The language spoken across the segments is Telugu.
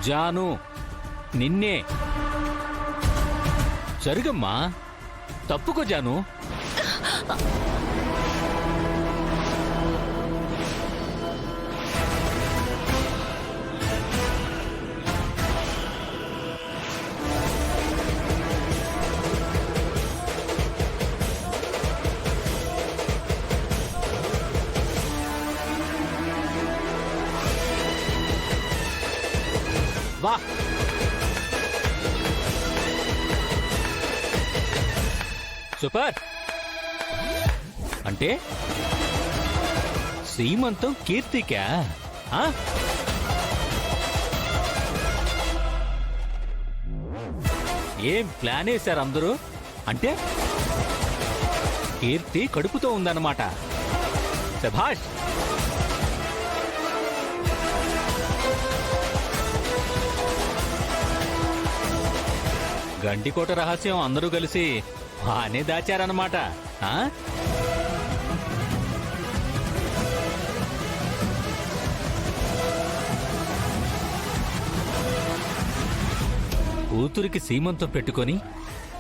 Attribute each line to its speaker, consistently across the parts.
Speaker 1: జాను నిన్నే. జరుగమ్మా, తప్పుకో జాను. వా, సూపర్. అంటే సీమంతం కీర్తికా? ఏం ప్లాన్ వేశారు అందరూ? అంటే కీర్తి కడుపుతో ఉందన్నమాట. శభాష్. గండికోట రహస్యం అందరూ కలిసి బానే దాచారన్నమాట. కూతురికి సీమంతం పెట్టుకొని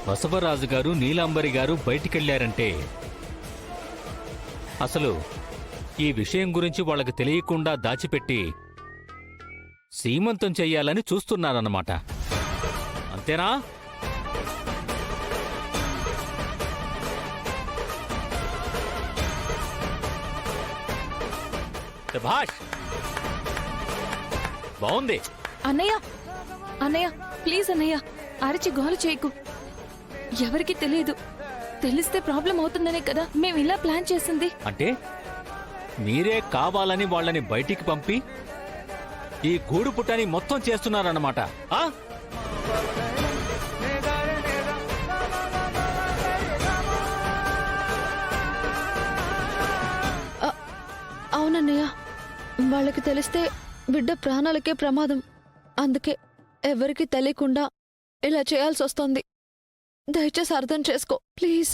Speaker 1: బసవరాజు గారు, నీలాంబరి గారు బయటికెళ్లారంటే అసలు ఈ విషయం గురించి వాళ్ళకి తెలియకుండా దాచిపెట్టి సీమంతం చెయ్యాలని చూస్తున్నారన్నమాట. అంతేనా? శభాష్, బాగుంది.
Speaker 2: అన్నయ్య, అన్నయ్య ప్లీజ్ అన్నయ్య, అరచి గోల చేయకు. ఎవరికి తెలియదు. తెలిస్తే ప్రాబ్లం అవుతుందనే కదా మేము ఇలా ప్లాన్ చేసింది.
Speaker 1: అంటే మీరే కావాలని వాళ్ళని బయటికి పంపి ఈ గూడు పుట్టని మొత్తం చేస్తున్నారన్నమాట.
Speaker 2: అవునన్నయ్య, వాళ్ళకి తెలిస్తే బిడ్డ ప్రాణాలకే ప్రమాదం. అందుకే ఎవరికి తెలియకుండా ఇలా చేయాల్సి వస్తోంది. దయచేసి అర్థం చేసుకో ప్లీజ్.